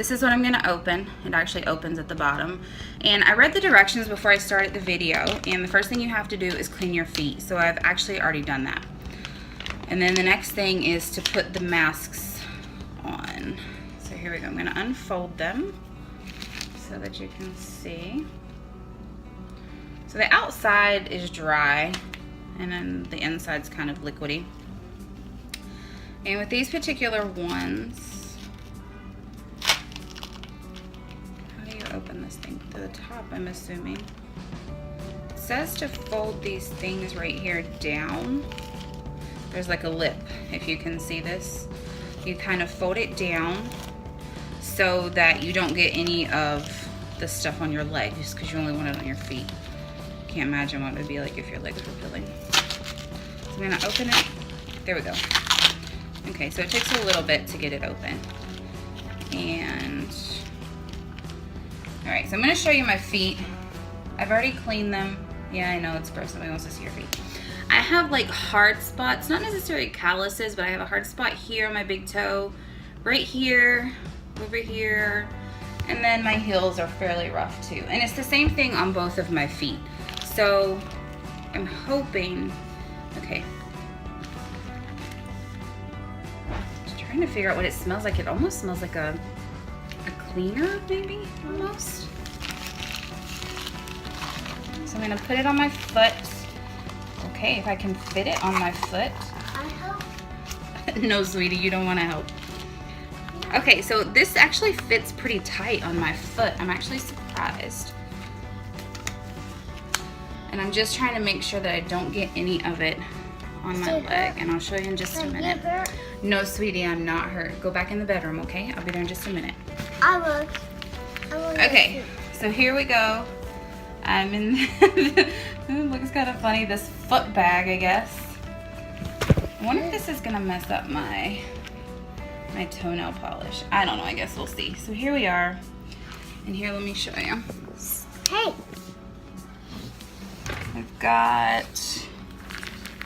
this is what I'm gonna open. It actually opens at the bottom. And I read the directions before I started the video, and the first thing you have to do is clean your feet. So I've actually already done that. And then the next thing is to put the masks on. So here we go, I'm gonna unfold them so that you can see. So the outside is dry, and then the inside's kind of liquidy. And with these particular ones, how do you open this thing? To the top, I'm assuming. It says to fold these things right here down. There's like a lip, if you can see this. You kind of fold it down so that you don't get any of the stuff on your leg, just because you only want it on your feet. Can't imagine what it would be like if your legs were peeling. So I'm gonna open it. There we go. Okay, so it takes a little bit to get it open. And, all right, so I'm gonna show you my feet. I've already cleaned them. Yeah, I know, it's gross, nobody wants to see your feet. I have like hard spots, not necessarily calluses, but I have a hard spot here on my big toe, right here, over here, and then my heels are fairly rough too. And it's the same thing on both of my feet. So I'm hoping, okay. Just trying to figure out what it smells like. It almost smells like a cleaner, maybe, almost. So I'm gonna put it on my foot. Okay, if I can fit it on my foot. I help. No, sweetie, you don't wanna help. Okay, so this actually fits pretty tight on my foot. I'm actually surprised. And I'm just trying to make sure that I don't get any of it on my leg. And I'll show you in just a minute. No, sweetie, I'm not hurt. Go back in the bedroom, okay? I'll be there in just a minute. I will. Okay, so here we go. I'm in, it looks kind of funny, this foot bag, I guess. I wonder if this is gonna mess up my toenail polish. I don't know, I guess we'll see. So here we are. And here, let me show you. Hey. I've got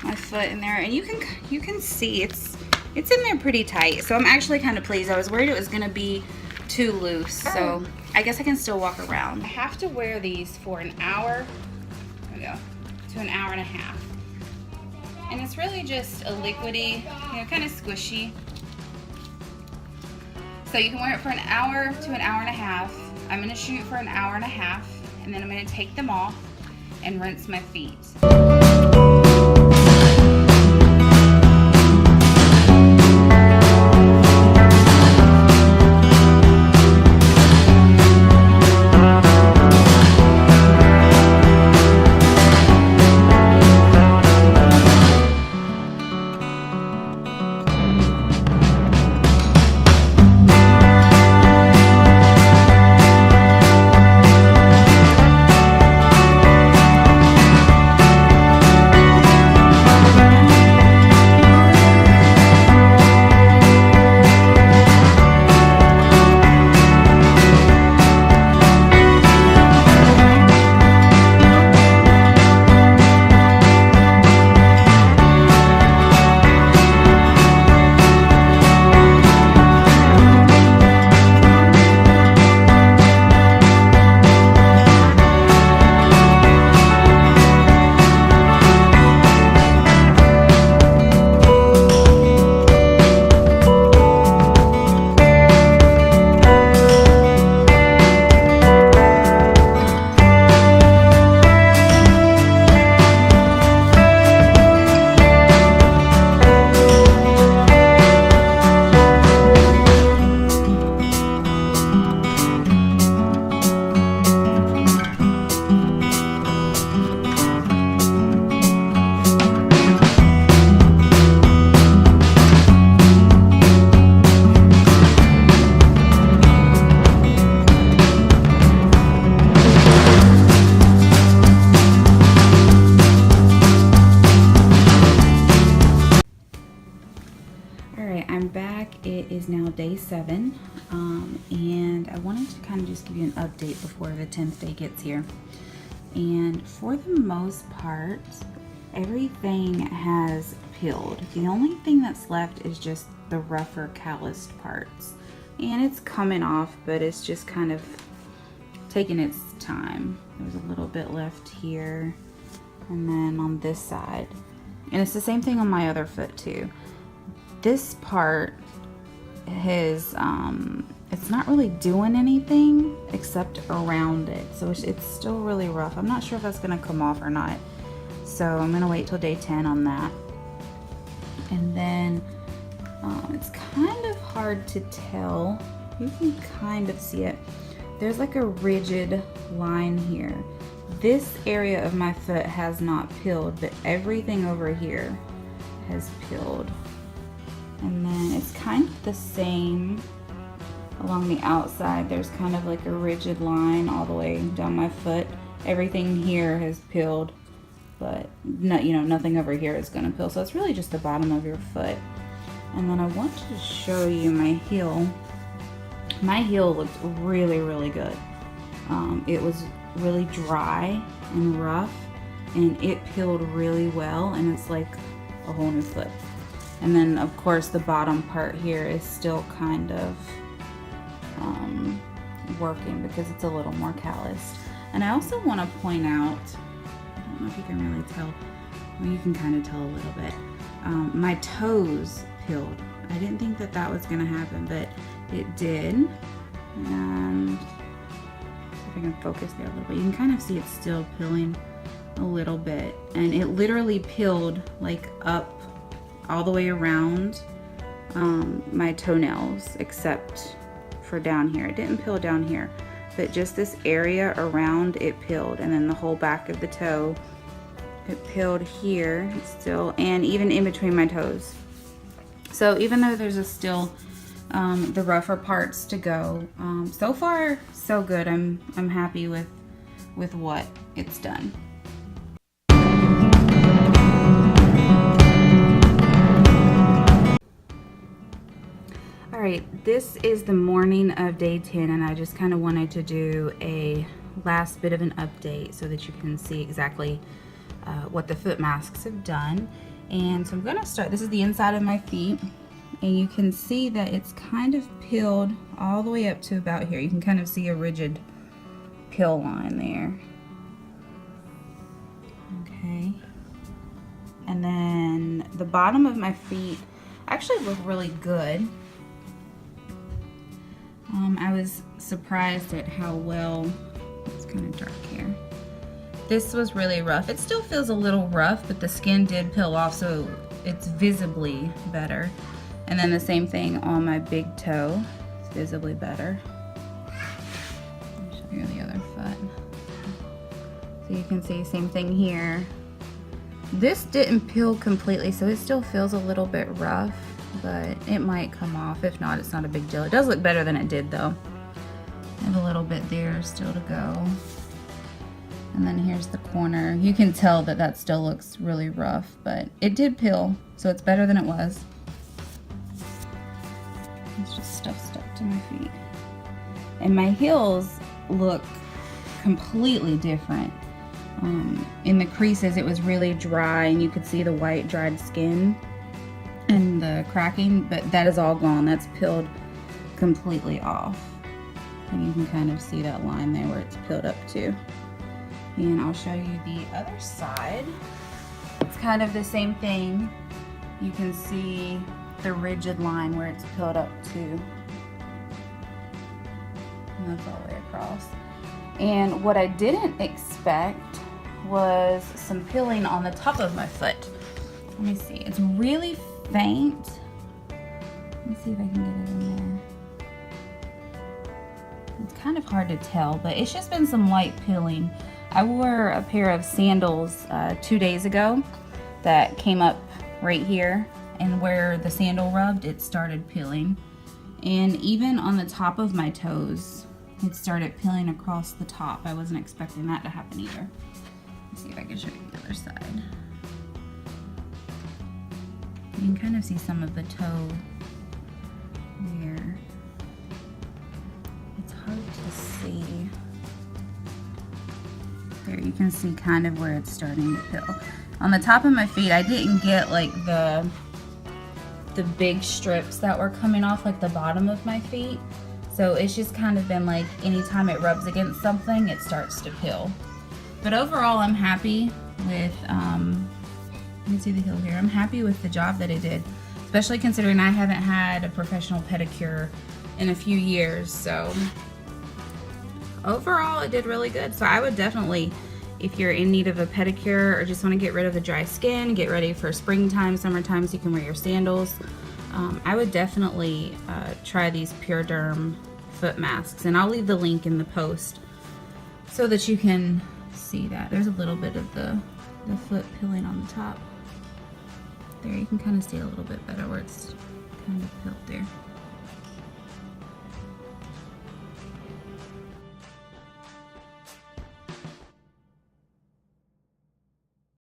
my foot in there, and you can see it's in there pretty tight. So I'm actually kind of pleased. I was worried it was gonna be too loose, so I guess I can still walk around. I have to wear these for an hour, there we go, to an hour and a half. And it's really just a liquidy, you know, kind of squishy. So you can wear it for an hour to an hour and a half. I'm gonna shoot for an hour and a half, and then I'm gonna take them off and rinse my feet. It is now day 7, and I wanted to kind of just give you an update before the 10th day gets here. And for the most part, everything has peeled. The only thing that's left is just the rougher calloused parts. and it's coming off, but it's just kind of taking its time. There's a little bit left here, and then on this side, and it's the same thing on my other foot too. This part is it's not really doing anything except around it, so it's still really rough. I'm not sure if that's gonna come off or not, so I'm gonna wait till day 10 on that. And then it's kind of hard to tell. You can kind of see it. There's like a rigid line here. This area of my foot has not peeled, but everything over here has peeled. And then it's kind of the same along the outside. There's kind of like a rigid line all the way down my foot. Everything here has peeled, but no, you know, nothing over here is gonna peel. So it's really just the bottom of your foot. And then I want to show you my heel. My heel looked really, really good. It was really dry and rough, and it peeled really well, and it's like a whole new foot. And then of course the bottom part here is still kind of working because it's a little more calloused. And I also want to point out, I don't know if you can really tell, well, you can kind of tell a little bit, my toes peeled. I didn't think that that was going to happen, but it did. And see if I can focus there a little bit. You can kind of see it's still peeling a little bit, and it literally peeled like up all the way around my toenails, except for down here. It didn't peel down here, but just this area around it peeled, and then the whole back of the toe, it peeled here still, and even in between my toes. So even though there's still the rougher parts to go, so far so good. I'm happy with what it's done. All right, this is the morning of day 10, and I just kind of wanted to do a last bit of an update so that you can see exactly what the foot masks have done. And so I'm gonna start, this is the inside of my feet, and you can see that it's kind of peeled all the way up to about here. You can kind of see a rigid peel line there. Okay. And then the bottom of my feet actually look really good. I was surprised at how well, it's kind of dark here. This was really rough. It still feels a little rough, but the skin did peel off, so it's visibly better. And then the same thing on my big toe. It's visibly better. I'll show you the other foot. So you can see same thing here. This didn't peel completely, so it still feels a little bit rough, but it might come off. If not, it's not a big deal. It does look better than it did though. I have a little bit there still to go. And then here's the corner. You can tell that that still looks really rough, but it did peel, so it's better than it was. It's just stuff stuck to my feet. And my heels look completely different. In the creases, it was really dry, and you could see the white dried skin and the cracking, but that is all gone. That's peeled completely off. And you can kind of see that line there where it's peeled up to. And I'll show you the other side. It's kind of the same thing. You can see the rigid line where it's peeled up to. And that's all the way across. And what I didn't expect was some peeling on the top of my foot. Let me see. It's really faint. Let me see if I can get it in there. It's kind of hard to tell, but it's just been some light peeling. I wore a pair of sandals 2 days ago that came up right here, and where the sandal rubbed, it started peeling. And even on the top of my toes, it started peeling across the top. I wasn't expecting that to happen either. Let's see if I can show you the other side. You can kind of see some of the toe there. It's hard to see. There, you can see kind of where it's starting to peel. On the top of my feet, I didn't get like the the big strips that were coming off like the bottom of my feet. So it's just kind of been like anytime it rubs against something, it starts to peel. But overall, I'm happy with, you can see the heel here. I'm happy with the job that it did, especially considering I haven't had a professional pedicure in a few years. So overall, it did really good. So I would definitely, if you're in need of a pedicure or just want to get rid of the dry skin, get ready for springtime, summertime, so you can wear your sandals, I would definitely try these Purederm foot masks. And I'll leave the link in the post so that you can see that. There's a little bit of the foot peeling on the top. There, you can kind of see it a little bit better where it's kind of peeled there.